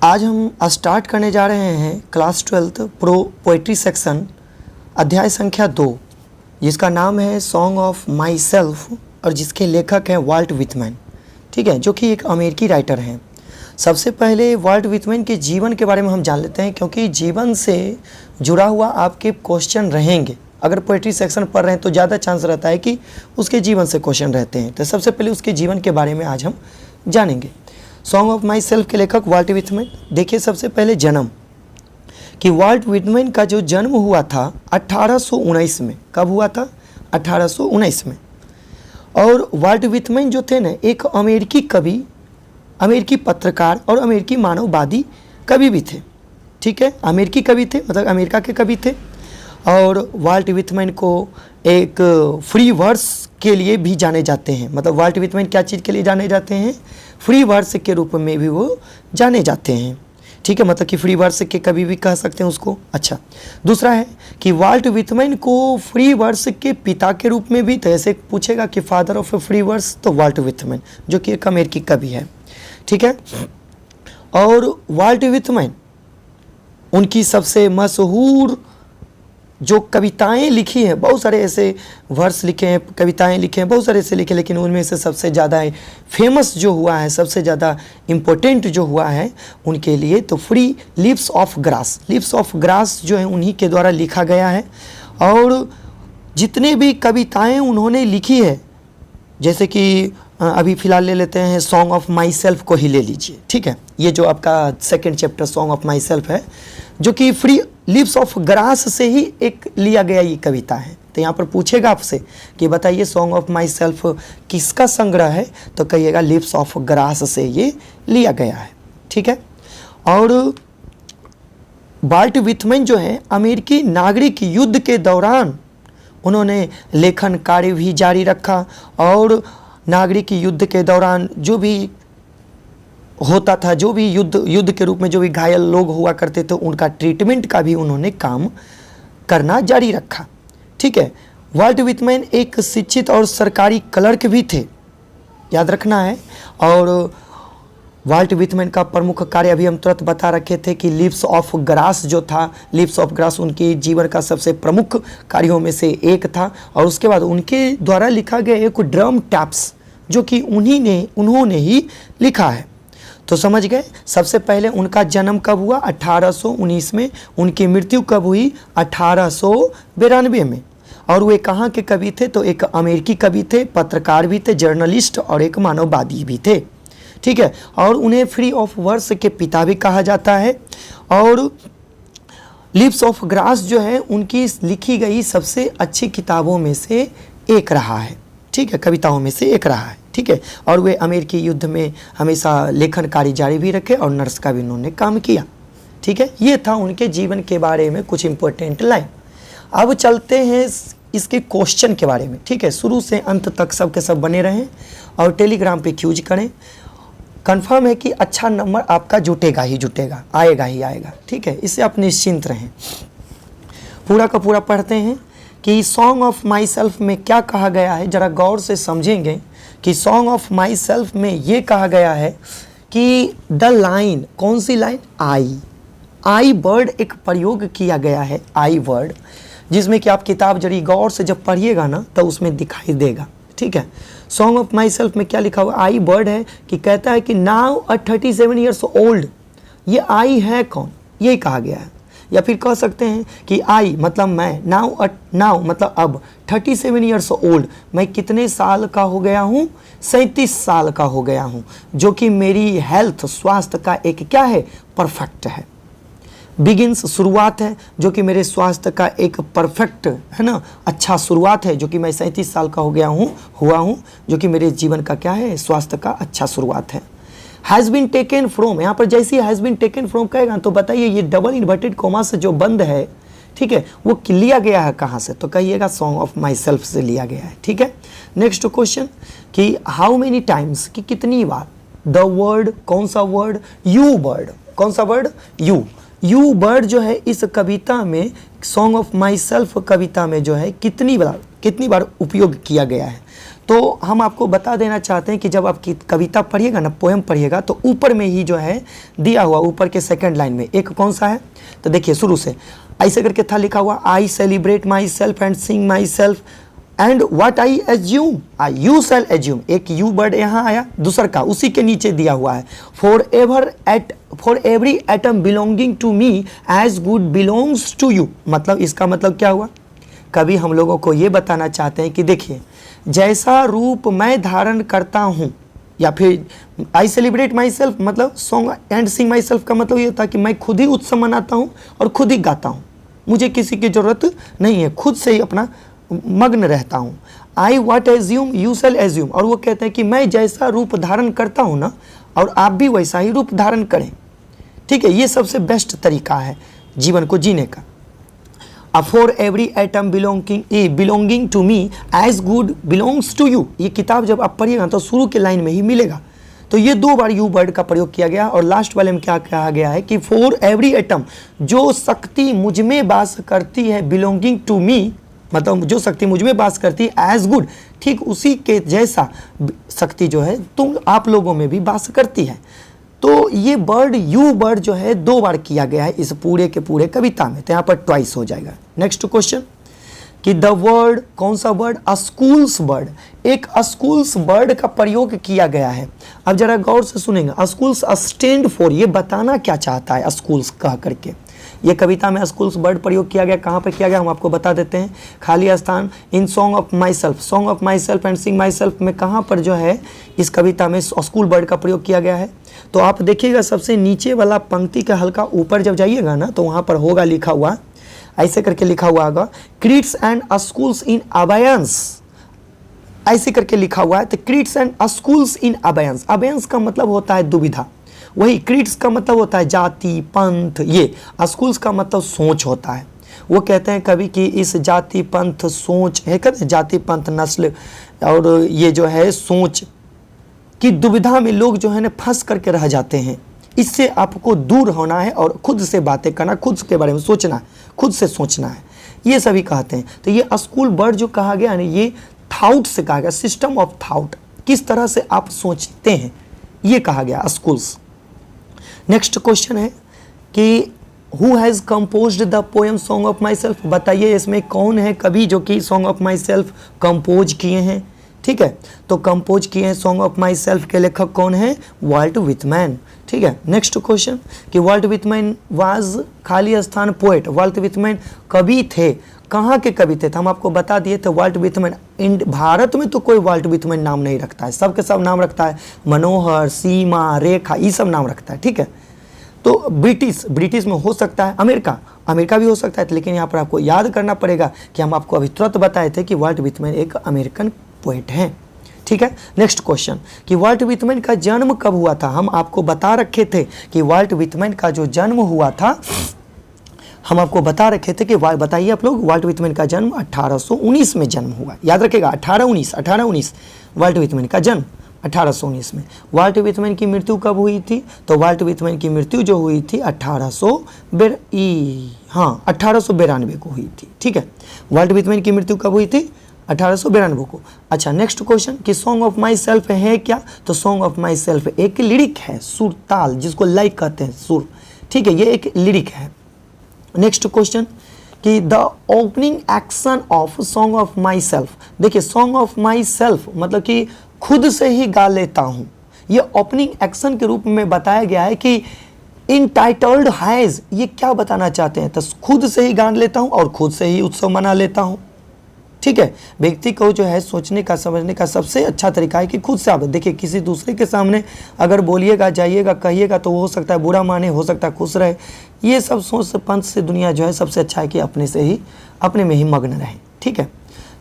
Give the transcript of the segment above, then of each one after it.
आज हम स्टार्ट करने जा रहे हैं class 12th pro poetry section अध्याय संख्या 2, जिसका नाम है सॉन्ग ऑफ माई सेल्फ और जिसके लेखक हैं वाल्ट विथमैन। ठीक है, जो कि एक अमेरिकी राइटर हैं। सबसे पहले वाल्ट विथमैन के जीवन के बारे में हम जान लेते हैं, क्योंकि जीवन से जुड़ा हुआ आपके क्वेश्चन रहेंगे। अगर पोइट्री सेक्शन पढ़ रहे हैं तो ज़्यादा चांस रहता है कि उसके जीवन से क्वेश्चन रहते हैं। तो सबसे पहले उसके जीवन के बारे में आज हम जानेंगे। सॉन्ग ऑफ माई सेल्फ के लेखक वाल्ट विथमैन। देखिए, सबसे पहले जन्म कि वाल्ट विथमैन का जो जन्म हुआ था 1819 में। कब हुआ था? 1819 में। और वाल्ट विथमैन जो थे ना, एक अमेरिकी कवि, अमेरिकी पत्रकार और अमेरिकी मानववादी कवि भी थे। ठीक है, अमेरिकी कवि थे, मतलब अमेरिका के कवि थे। और वाल्ट विथमैन को एक फ्री वर्स के लिए भी जाने जाते हैं। मतलब वाल्ट विथमैन क्या चीज़ के लिए जाने जाते हैं? फ्री वर्स के रूप में भी वो जाने जाते हैं। ठीक है, मतलब कि फ्री वर्स के कवि भी कह सकते हैं उसको। अच्छा, दूसरा है कि वाल्ट विथमैन को फ्री वर्स के पिता के रूप में भी, तो ऐसे पूछेगा कि फादर ऑफ फ्री वर्स, तो वाल्ट विथमैन जो कि एक अमेरिकी कवि है। ठीक है, और वाल्ट विथमैन उनकी सबसे मशहूर जो कविताएं लिखी हैं, बहुत सारे ऐसे वर्स लिखे हैं, कविताएं लिखे हैं, बहुत सारे ऐसे लिखे, लेकिन उनमें से सबसे ज़्यादा फेमस जो हुआ है, सबसे ज़्यादा इम्पोर्टेंट जो हुआ है उनके लिए, तो free lips of grass. Lips of grass जो है उन्हीं के द्वारा लिखा गया है। और जितने भी कविताएं उन्होंने लिखी है, जैसे कि अभी फ़िलहाल ले लेते हैं सॉन्ग ऑफ माई सेल्फ को ही ले लीजिए। ठीक है, ये जो आपका second chapter song of my self है, जो कि फ्री लिप्स ऑफ ग्रास से ही एक लिया गया ये कविता है। तो यहाँ पर पूछेगा आपसे कि बताइए सॉन्ग ऑफ माई सेल्फ किसका संग्रह है, तो कहिएगा लिप्स ऑफ ग्रास से ये लिया गया है। ठीक है, और वाल्ट विथमैन जो है अमेरिकी नागरिक युद्ध के दौरान उन्होंने लेखन कार्य भी जारी रखा। और नागरिक युद्ध के दौरान जो भी होता था, जो भी युद्ध के रूप में जो भी घायल लोग हुआ करते थे, उनका ट्रीटमेंट का भी उन्होंने काम करना जारी रखा। ठीक है, वाल्ट विथमैन एक शिक्षित और सरकारी क्लर्क भी थे, याद रखना है। और वाल्ट विथमैन का प्रमुख कार्य अभी हम तुरंत बता रखे थे कि लिप्स ऑफ ग्रास जो था, लिप्स ऑफ ग्रास उनके जीवन का सबसे प्रमुख कार्यों में से एक था। और उसके बाद उनके द्वारा लिखा गया एक ड्रम टैप्स, जो कि उन्होंने ही लिखा है। तो समझ गए, सबसे पहले उनका जन्म कब हुआ? 1819 में। उनकी मृत्यु कब हुई? 1892 में। और वे कहाँ के कवि थे? तो एक अमेरिकी कवि थे, पत्रकार भी थे, जर्नलिस्ट और एक मानववादी भी थे। ठीक है, और उन्हें फ्री ऑफ वर्स के पिता भी कहा जाता है। और लिप्स ऑफ ग्रास जो है उनकी लिखी गई सबसे अच्छी किताबों में से एक रहा है। ठीक है, कविताओं में से एक रहा है। ठीक है, और वे अमेरिकी युद्ध में हमेशा लेखन कार्य जारी भी रखे और नर्स का भी उन्होंने काम किया। ठीक है, ये था उनके जीवन के बारे में कुछ इंपॉर्टेंट लाइन। अब चलते हैं इसके क्वेश्चन के बारे में। ठीक है, शुरू से अंत तक सब के सब बने रहें और टेलीग्राम पे क्यूज करें। कंफर्म है कि अच्छा नंबर आपका जुटेगा ही जुटेगा, आएगा ही आएगा। ठीक है, इससे आप निश्चिंत रहें। पूरा का पूरा पढ़ते हैं कि सॉन्ग ऑफ माई सेल्फ में क्या कहा गया है। ज़रा गौर से समझेंगे कि सॉन्ग ऑफ माई सेल्फ में ये कहा गया है कि द लाइन, कौन सी लाइन? आई वर्ड एक प्रयोग किया गया है, आई वर्ड, जिसमें कि आप किताब जरी गौर से जब पढ़िएगा ना तो उसमें दिखाई देगा। ठीक है, सॉन्ग ऑफ माई सेल्फ में क्या लिखा हुआ? आई वर्ड है कि कहता है कि नाउ 37 ईयर्स ओल्ड। ये आई है कौन? यही कहा गया है। या फिर कह सकते हैं कि आई मतलब मैं, नाउ मतलब अब, 37 ईयर्स ओल्ड, मैं कितने साल का हो गया हूँ? 37 साल का हो गया हूँ, जो कि मेरी हेल्थ, स्वास्थ्य का एक क्या है? परफेक्ट है। बिगिंस शुरुआत है, जो कि मेरे स्वास्थ्य का एक परफेक्ट है ना, अच्छा शुरुआत है, जो कि मैं 37 साल का हुआ हूँ, जो कि मेरे जीवन का क्या है? स्वास्थ्य का अच्छा शुरुआत है। हैज़ बीन टेकन फ्रॉम, यहाँ पर जैसे ही हैज़ बीन टेकन फ्रॉम कहेगा तो बताइए ये डबल इन्वर्टेड कोमा से जो बंद है, ठीक है, वो लिया गया है कहाँ से? तो कहिएगा सॉन्ग ऑफ माई सेल्फ से लिया गया है। ठीक है, नेक्स्ट क्वेश्चन कि हाउ मेनी टाइम्स, कि कितनी बार द वर्ड, कौन सा वर्ड? यू वर्ड, कौन सा वर्ड? यू वर्ड जो है इस कविता में, सॉन्ग ऑफ माई सेल्फ कविता में जो है कितनी बार उपयोग किया गया है। तो हम आपको बता देना चाहते हैं कि जब आप कविता पढ़िएगा ना, पोएम पढ़िएगा, तो ऊपर में ही जो है दिया हुआ, ऊपर के सेकंड लाइन में एक कौन सा है, तो देखिए शुरू से ऐसे करके था लिखा हुआ, आई celebrate myself and sing myself and what I assume, you shall assume, एक यू वर्ड यहाँ आया, दूसर का उसी के नीचे दिया हुआ है, for every atom belonging to me as good belongs to you. मतलब इसका मतलब क्या हुआ? कभी हम लोगों को ये बताना चाहते हैं कि देखिए, जैसा रूप मैं धारण करता हूँ, या फिर आई सेलिब्रेट माई सेल्फ मतलब song and sing my self का मतलब ये होता है कि मैं खुद ही उत्सव मनाता हूँ और खुद ही गाता हूँ, मुझे किसी की ज़रूरत नहीं है, खुद से ही अपना मग्न रहता हूँ। I what assume you shall assume, और वो कहते हैं कि मैं जैसा रूप धारण करता हूँ ना, और आप भी वैसा ही रूप धारण करें। ठीक है, ये सबसे बेस्ट तरीका है जीवन को जीने का। For every atom belonging to me as good belongs to you, ये किताब जब आप पढ़िएगा तो शुरू के लाइन में ही मिलेगा। तो ये 2 बार यू वर्ड का प्रयोग किया गया, और लास्ट वाले में क्या कहा गया है कि फॉर एवरी एटम, जो शक्ति मुझ में वास करती है, बिलोंगिंग टू मी मतलब जो शक्ति मुझ में वास करती है, एज गुड, ठीक उसी के जैसा शक्ति जो है तुम आप लोगों में भी वास करती है। तो ये वर्ड यू वर्ड जो है 2 बार किया गया है इस पूरे के पूरे कविता में, तो यहाँ पर ट्वाइस हो जाएगा। नेक्स्ट क्वेश्चन कि द वर्ड, कौन सा वर्ड? स्कूल्स वर्ड, एक स्कूल्स वर्ड का प्रयोग किया गया है। अब जरा गौर से सुनेंगे, स्कूल्स स्टैंड फॉर, ये बताना क्या चाहता है स्कूल्स कह करके। ये कविता में स्कूल्स वर्ड प्रयोग किया गया, कहाँ पर किया गया हम आपको बता देते हैं। खाली स्थान in song of myself and sing myself में कहाँ पर जो है इस कविता में स्कूल वर्ड का प्रयोग किया गया है। तो आप देखिएगा सबसे नीचे वाला पंक्ति का हल्का ऊपर जब जाइएगा ना, तो वहाँ पर होगा लिखा हुआ, ऐसे करके लिखा हुआ होगा, क्रीड्स एंड स्कूल्स इन अबयंस, ऐसे करके लिखा हुआ है। तो क्रीड्स एंड स्कूल्स इन अबयंस, अबयंस का मतलब होता है दुविधा, वही क्रीड्स का मतलब होता है जाति पंथ, ये स्कूल्स का मतलब सोच होता है। वो कहते हैं कभी कि इस जाति पंथ सोच है, कहते हैं जाति पंथ नस्ल और ये जो है सोच की दुविधा में लोग जो है ना फंस करके रह जाते हैं। इससे आपको दूर होना है और खुद से बातें करना, खुद के बारे में सोचना है, खुद से सोचना है, ये सभी कहते हैं। तो ये स्कूल वर्ड जो कहा गया ना, ये थाउट से कहा गया, सिस्टम ऑफ थाउट, किस तरह से आप सोचते हैं, ये कहा गया स्कूल्स। नेक्स्ट क्वेश्चन है कि who has composed the poem song of my self, बताइए इसमें कौन है कवि जो कि song of my self compose किए हैं। ठीक है, तो कंपोज किए हैं सॉन्ग ऑफ माई सेल्फ के लेखक कौन है? वाल्ट विथमैन। ठीक है, नेक्स्ट क्वेश्चन कि वाल्ट विथमैन वाज, खाली स्थान पोएट, वाल्ट विथमैन कवि थे, कहाँ के कवि थे? तो हम आपको बता दिए थे वाल्ट विथमैन, भारत में तो कोई वाल्ट विथमैन नाम नहीं रखता है, सबके सब नाम रखता है मनोहर, सीमा, रेखा, ये सब नाम रखता है। ठीक है, तो ब्रिटिश में हो सकता है, अमेरिका भी हो सकता है, लेकिन यहाँ पर आपको याद करना पड़ेगा कि हम आपको अभी तुरंत बताए थे कि वाल्ट विथमैन एक अमेरिकन पोएट हैं। ठीक है, नेक्स्ट क्वेश्चन कि वाल्ट विथमैन का जन्म कब हुआ था? हम आपको बता रखे थे कि वाल्ट विथमैन का जो जन्म हुआ था, हम आपको बता रखे थे कि बताइए आप लोग, वाल्ट विथमैन का जन्म 1819 में जन्म हुआ, याद रखेगा 1819 वाल्ट विथमैन का जन्म 1819 में। वाल्ट विथमैन की मृत्यु कब हुई थी? तो वाल्ट विथमैन की मृत्यु जो हुई थी 1892 को हुई थी। ठीक है, वाल्ट विथमैन की मृत्यु कब हुई थी? 1892 को। अच्छा, नेक्स्ट क्वेश्चन कि सॉन्ग ऑफ माई सेल्फ है क्या? तो सॉन्ग ऑफ माई सेल्फ एक लिरिक है, सुर ताल, जिसको लाइक कहते हैं सुर। ठीक है, ये एक लिरिक है। नेक्स्ट क्वेश्चन कि the opening action of song of my self, देखिए सॉन्ग ऑफ माई सेल्फ मतलब कि खुद से ही गा लेता हूँ, ये ओपनिंग एक्शन के रूप में बताया गया है कि इनटाइटल्ड हैज़, ये क्या बताना चाहते हैं? तो खुद से ही गा लेता हूँ और खुद से ही उत्सव मना लेता हूँ। ठीक है, व्यक्ति को जो है सोचने का समझने का सबसे अच्छा तरीका है कि खुद से आप देखिए, किसी दूसरे के सामने अगर बोलिएगा, जाइएगा, कहिएगा तो हो सकता है बुरा माने, हो सकता है खुश रहे। ये सब सोच से पंथ से दुनिया जो है सबसे अच्छा है कि अपने में ही मग्न रहे। ठीक है,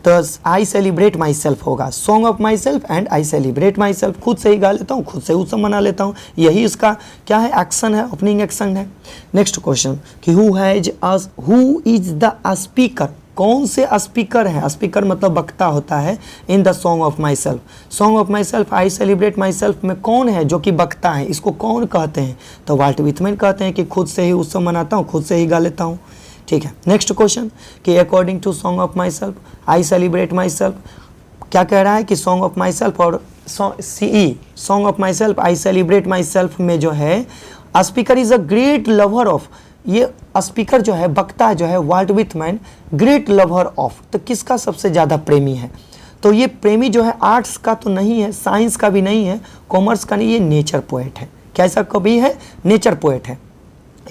तो आई सेलिब्रेट माई सेल्फ होगा, song of myself and I celebrate my self, खुद से ही गा लेता हूँ, खुद से उत्सव मना लेता हूँ, यही इसका क्या है? एक्शन है, ओपनिंग एक्शन है। नेक्स्ट क्वेश्चन कि हु इज द स्पीकर, कौन से स्पीकर हैं, स्पीकर मतलब वक्ता होता है in the song of my self, song of myself I celebrate myself में कौन है जो कि वक्ता है, इसको कौन कहते हैं, तो वाल्ट विथमैन कहते हैं कि खुद से ही उत्सव मनाता हूँ, खुद से ही गा लेता हूँ। ठीक है, नेक्स्ट क्वेश्चन कि according to song of myself I celebrate myself, क्या कह रहा है कि सॉन्ग ऑफ माई सेल्फ और song of myself I celebrate myself में जो है speaker is a great lover of, ये स्पीकर जो है वक्ता जो है Walt Whitman great lover of, तो किसका सबसे ज़्यादा प्रेमी है, तो ये प्रेमी जो है आर्ट्स का तो नहीं है, साइंस का भी नहीं है, कॉमर्स का नहीं, ये नेचर पोएट है। कैसा कवि है, नेचर पोएट है।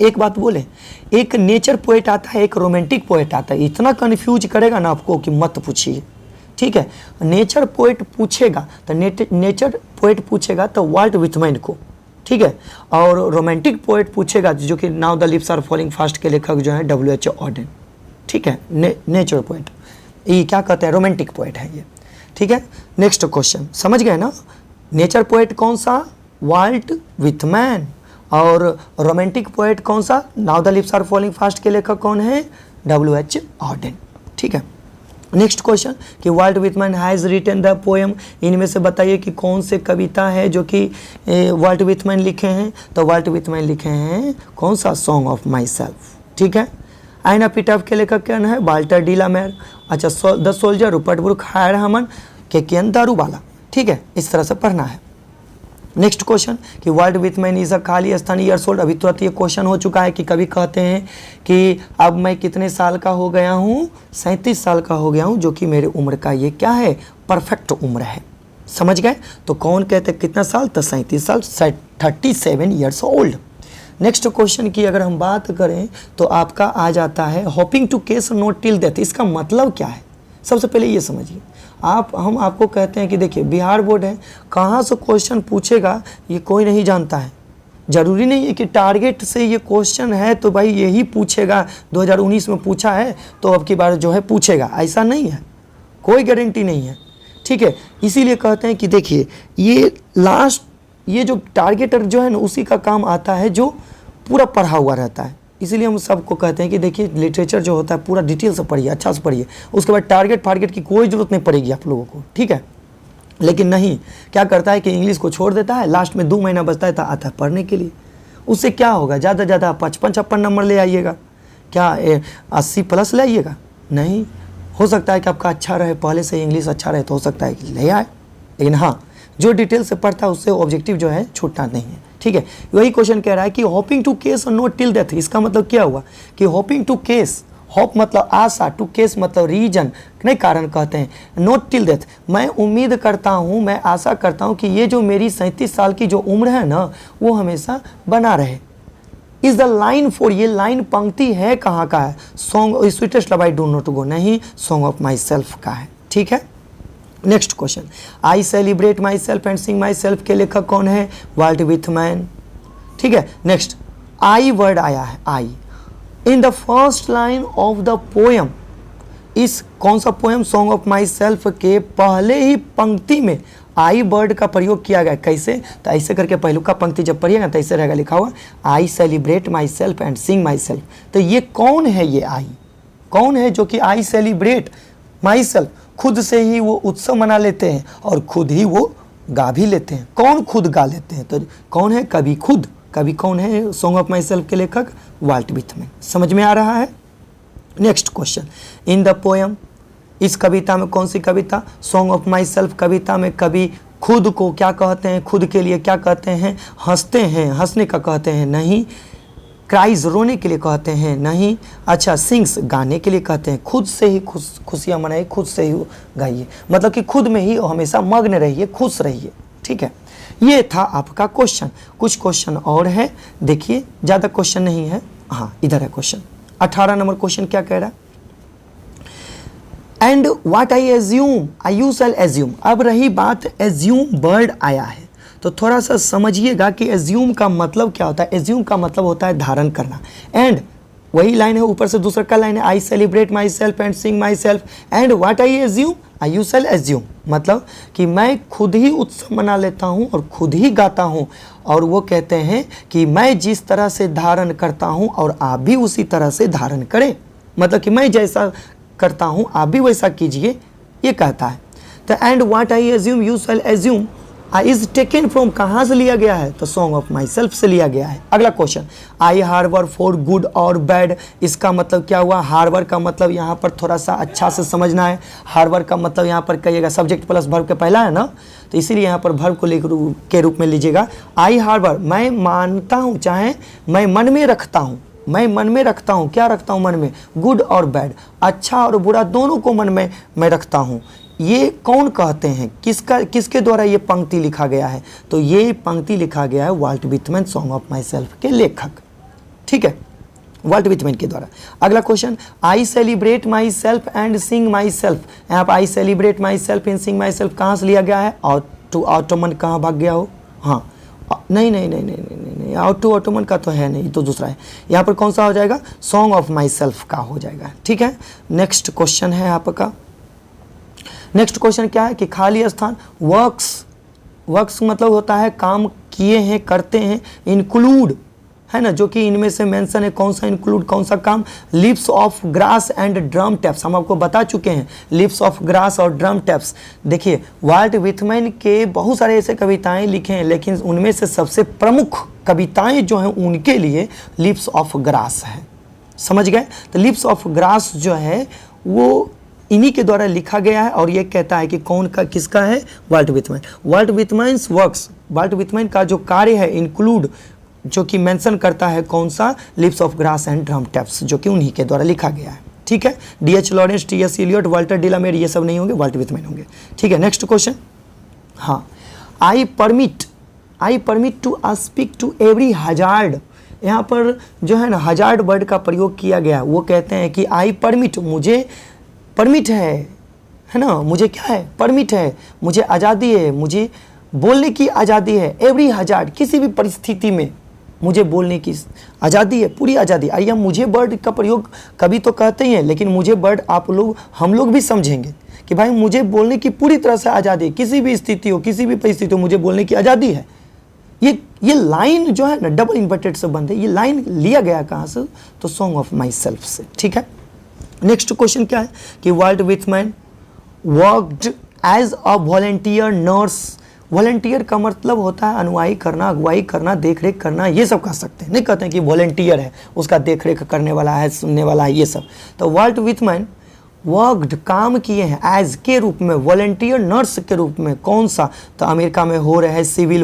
एक बात बोले, एक नेचर पोएट आता है, एक रोमांटिक पोएट आता है, इतना कन्फ्यूज करेगा ना आपको कि मत पूछिए। ठीक है, नेचर पोएट पूछेगा तो नेचर पोएट पूछेगा तो वाल्ट विथमैन को, ठीक है, और रोमांटिक पोएट पूछेगा जो कि now the lips are falling fast के लेखक जो है W.H. ऑडेन। ठीक है, नेचर पोएट, ये क्या कहते हैं, रोमांटिक पोएट है ये। ठीक है, नेक्स्ट क्वेश्चन समझ गए ना, नेचर पोएट कौन सा, वाल्ट विथमैन, और रोमांटिक पोएट कौन सा, now the lips are falling fast के लेखक कौन है, W.H. ऑडेन। ठीक है, नेक्स्ट क्वेश्चन कि Walt Whitman has written the poem, इनमें से बताइए कि कौन से कविता है जो कि वाल्ट विथमैन लिखे हैं, तो वाल्ट विथमैन लिखे हैं कौन सा, सॉन्ग ऑफ माई सेल्फ। ठीक है, आइन एपिटाफ के लेखक कौन है, वाल्टर डी ला मेर। अच्छा, द सोल्जर, रूपर्ट ब्रूक, हायर हमन, के दारूबाला। ठीक है, इस तरह से पढ़ना है। नेक्स्ट क्वेश्चन कि वाल्ट विथमैन इज अ खाली स्थान ईयर्स ओल्ड, अभी तुरंत ये क्वेश्चन हो चुका है कि कभी कहते हैं कि अब मैं कितने साल का हो गया हूँ, 37 साल का हो गया हूँ, जो कि मेरे उम्र का ये क्या है, परफेक्ट उम्र है। समझ गए, तो कौन कहते हैं कितना साल, तो 37 साल, 37 ईयर्स ओल्ड। नेक्स्ट क्वेश्चन की अगर हम बात करें तो आपका आ जाता है hoping to cease not till death, इसका मतलब क्या है, सबसे पहले ये समझिए। हम आपको कहते हैं कि देखिए बिहार बोर्ड है, कहाँ से क्वेश्चन पूछेगा ये कोई नहीं जानता है, ज़रूरी नहीं है कि टारगेट से ये क्वेश्चन है तो भाई यही पूछेगा, 2019 में पूछा है तो अब की बार जो है पूछेगा, ऐसा नहीं है, कोई गारंटी नहीं है। ठीक है, इसीलिए कहते हैं कि देखिए ये लास्ट, ये जो टारगेटर जो है ना उसी का काम आता है जो पूरा पढ़ा हुआ रहता है, इसीलिए हम सबको कहते हैं कि देखिए लिटरेचर जो होता है पूरा डिटेल से पढ़िए, अच्छा से पढ़िए, उसके बाद टारगेट फारगेट की कोई ज़रूरत नहीं पड़ेगी आप लोगों को। ठीक है, लेकिन नहीं, क्या करता है कि इंग्लिश को छोड़ देता है, लास्ट में 2 महीना बचता है तो आता है पढ़ने के लिए, उससे क्या होगा, ज़्यादा ज़्यादा 55-56 नंबर ले आइएगा, क्या 80 प्लस ले आइएगा, नहीं, हो सकता है कि आपका अच्छा रहे, पहले से इंग्लिश अच्छा रहे तो हो सकता है कि ले आए, लेकिन हाँ जो डिटेल से पढ़ता है उससे ऑब्जेक्टिव जो है छूटना नहीं है। ठीक है, वही क्वेश्चन कह रहा है कि होपिंग टू केस और नॉट टिल डेथ, इसका मतलब क्या हुआ कि होपिंग टू केस, होप मतलब आशा, टू केस मतलब रीजन, नहीं कारण कहते हैं, नॉट टिल डेथ मैं उम्मीद करता हूँ, मैं आशा करता हूँ कि ये जो मेरी 37 साल की जो उम्र है ना वो हमेशा बना रहे। इज द लाइन फॉर, ये लाइन पंक्ति है कहाँ का है, song sweetest love I do not go, नहीं, सॉन्ग ऑफ माई सेल्फ का है। ठीक है, next question I celebrate myself and sing myself के लेखक कौन है, वाल्ट विथमैन। ठीक है, नेक्स्ट आई वर्ड आया है, I in the first line of the poem, इस कौन सा poem, song of myself के पहले ही पंक्ति में आई वर्ड का प्रयोग किया गया। कैसे, तो ऐसे करके पहलू का पंक्ति जब पढ़िएगा तो ऐसे रहेगा लिखा हुआ आई celebrate myself and sing my self, तो ये कौन है, ये आई कौन है जो कि आई सेलिब्रेट माई सेल्फ, खुद से ही वो उत्सव मना लेते हैं और खुद ही वो गा भी लेते हैं। कौन खुद गा लेते हैं, तो कौन है, कवि खुद, कवि कौन है, सॉन्ग ऑफ माई सेल्फ के लेखक वाल्ट विथमैन। समझ में आ रहा है। Next question in the poem, इस कविता में कौन सी कविता, सॉन्ग ऑफ माई सेल्फ कविता में कवि खुद को क्या कहते हैं, खुद के लिए क्या कहते हैं, हंसते हैं, हंसने का कहते हैं, नहीं, क्राइज रोने के लिए कहते हैं, नहीं, अच्छा सिंग्स गाने के लिए कहते हैं, खुद से ही खुशियाँ मनाइए, खुद से ही गाइए, मतलब कि खुद में ही हमेशा मग्न रहिए, खुश रहिए। ठीक है, ये था आपका क्वेश्चन। कुछ क्वेश्चन और है, देखिए ज़्यादा क्वेश्चन नहीं है, हाँ इधर है क्वेश्चन 18 नंबर क्वेश्चन क्या कह रहा है, and what I assume I you shall assume. अब रही बात एज्यूम वर्ड आया है तो थोड़ा सा समझिएगा कि एज्यूम का मतलब क्या होता है। एज्यूम का मतलब होता है धारण करना, एंड वही लाइन है ऊपर से दूसरा का लाइन है आई celebrate myself and sing myself and what I assume I you shall assume, मतलब कि मैं खुद ही उत्सव मना लेता हूँ और खुद ही गाता हूँ, और वो कहते हैं कि मैं जिस तरह से धारण करता हूँ और आप भी उसी तरह से धारण करें, मतलब कि मैं जैसा करता हूँ, आप भी वैसा कीजिए, ये कहता है। तो and what I assume you shall assume is taken from, कहाँ से लिया गया है? तो सॉन्ग ऑफ माई सेल्फ से लिया गया है। अगला question, I harbour for good or bad, इसका मतलब क्या हुआ? हार्बर का मतलब यहाँ पर थोड़ा सा अच्छा से समझना है। हार्बर का मतलब यहाँ पर कहिएगा सब्जेक्ट प्लस वर्ब के पहला है ना, तो इसीलिए यहाँ पर वर्ब को के रूप में लीजिएगा। आई हार्बर, मैं मानता हूँ, चाहे मैं मन में रखता हूँ, मैं मन में रखता हूँ, क्या रखता हूँ मन में? गुड और बैड, अच्छा और बुरा दोनों को मन में मैं रखता हूँ। ये कौन कहते हैं? किसके द्वारा ये पंक्ति लिखा गया है? तो ये पंक्ति लिखा गया है Walt Whitman, song of myself के लेखक, ठीक है, वाल्ट विथमैन के द्वारा। अगला question, I celebrate myself and sing myself, यहाँ पर I celebrate myself and sing myself कहाँ से लिया गया है? और टू ऑटोमन कहाँ भाग गया हो? हाँ, नहीं, आउट टू ऑटोमन का तो है नहीं, तो दूसरा है। यहाँ पर कौन सा हो जाएगा? सॉन्ग ऑफ माई सेल्फ का हो जाएगा, ठीक है। नेक्स्ट क्वेश्चन है आपका, नेक्स्ट क्वेश्चन क्या है कि खाली स्थान, वर्क्स मतलब होता है काम किए हैं, करते हैं, इंक्लूड है ना, जो कि इनमें से मेंशन है, कौन सा इंक्लूड, कौन सा काम? Lips of grass and drum taps, हम आपको बता चुके हैं लिप्स ऑफ ग्रास और ड्रम टैप्स। देखिए वाल्ट विथमैन के बहुत सारे ऐसे कविताएं लिखे हैं, लेकिन उनमें से सबसे प्रमुख कविताएं जो हैं उनके लिए लिप्स ऑफ ग्रास है, समझ गए? तो लिप्स ऑफ ग्रास जो है वो इन्हीं के द्वारा लिखा गया है, और ये कहता है कि कौन का किसका है? वाल्ट विथमैन। वाल्ट विथमैन्स वर्क्स, वाल्ट विथमैन का जो कार्य है इंक्लूड, जो कि मेंशन करता है कौन सा? Lips of grass and drum taps, जो कि उन्हीं के द्वारा लिखा गया है, ठीक है। D.H. Lawrence, T.S. Elliott, Walter डिलामेर, ये सब नहीं होंगे, वाल्ट विथमैन होंगे, ठीक है। नेक्स्ट क्वेश्चन, हाँ, I permit to speak to every hazard, यहाँ पर जो है ना हजार्ड वर्ड का प्रयोग किया गया। वो कहते हैं कि आई परमिट, मुझे परमिट है ना, मुझे क्या है? परमिट है, मुझे आज़ादी है, मुझे बोलने की आज़ादी है। एवरी हजार्ड, किसी भी परिस्थिति में मुझे बोलने की आज़ादी है, पूरी आज़ादी। आइए, मुझे वर्ड का प्रयोग कभी तो कहते ही हैं, लेकिन मुझे वर्ड आप लोग, हम लोग भी समझेंगे कि भाई मुझे बोलने की पूरी तरह से आज़ादी है, किसी भी स्थिति हो, किसी भी परिस्थिति हो, मुझे बोलने की आज़ादी है। ये लाइन जो है ना डबल इन्वर्टेड से बंद है। ये लाइन लिया गया कहाँ से? तो सॉन्ग ऑफ माई सेल्फ से, ठीक है। नेक्स्ट क्वेश्चन क्या है कि Walt Whitman worked as a volunteer nurse. Volunteer का मतलब होता है अनुयायी करना, अगुवाई करना, देख रेख करना, ये सब कह सकते हैं। नहीं कहते हैं कि वॉलंटियर है, उसका देख रेख करने वाला है, सुनने वाला है, ये सब। तो वाल्ट विथमैन वर्कड, काम किए हैं, एज के रूप में, वॉलंटियर नर्स के रूप में। कौन सा? तो अमेरिका में हो रहे सिविल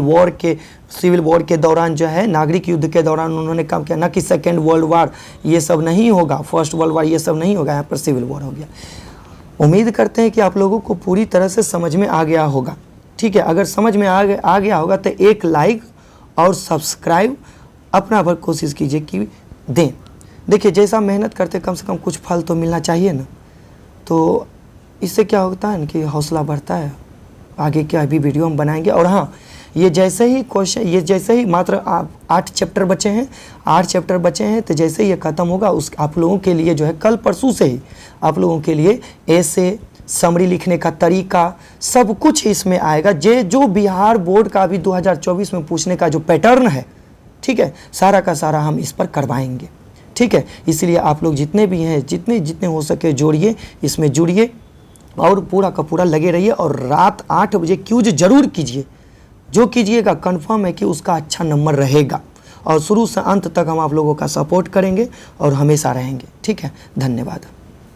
वॉर के दौरान जो है, नागरिक युद्ध के दौरान उन्होंने काम किया। ना कि सेकेंड वर्ल्ड वार ये सब नहीं होगा, फर्स्ट वर्ल्ड वार ये सब नहीं होगा, यहाँ पर सिविल वॉर हो गया। उम्मीद करते हैं कि आप लोगों को पूरी तरह से समझ में आ गया होगा, ठीक है। अगर समझ में आ गया होगा तो एक लाइक और सब्सक्राइब अपना भर कोशिश कीजिए कि दें। देखिए जैसा मेहनत करते कम से कम कुछ फल तो मिलना चाहिए ना, तो इससे क्या होता है ना कि हौसला बढ़ता है, आगे क्या भी वीडियो हम बनाएंगे। और हाँ, ये जैसे ही मात्र 8 चैप्टर बचे हैं, 8 चैप्टर बचे हैं, तो जैसे ही ये ख़त्म होगा आप लोगों के लिए जो है कल परसों से ही आप लोगों के लिए ऐसे समरी लिखने का तरीका सब कुछ इसमें आएगा। जो बिहार बोर्ड का भी 2024 में पूछने का जो पैटर्न है, ठीक है, सारा का सारा हम इस पर करवाएंगे, ठीक है। इसलिए आप लोग जितने भी हैं, जितने हो सके जोड़िए, इसमें जुड़िए और पूरा का पूरा लगे रहिए। और रात 8 बजे क्यूज जरूर कीजिए, जो कीजिएगा कंफर्म है कि उसका अच्छा नंबर रहेगा। और शुरू से अंत तक हम आप लोगों का सपोर्ट करेंगे और हमेशा रहेंगे, ठीक है। धन्यवाद।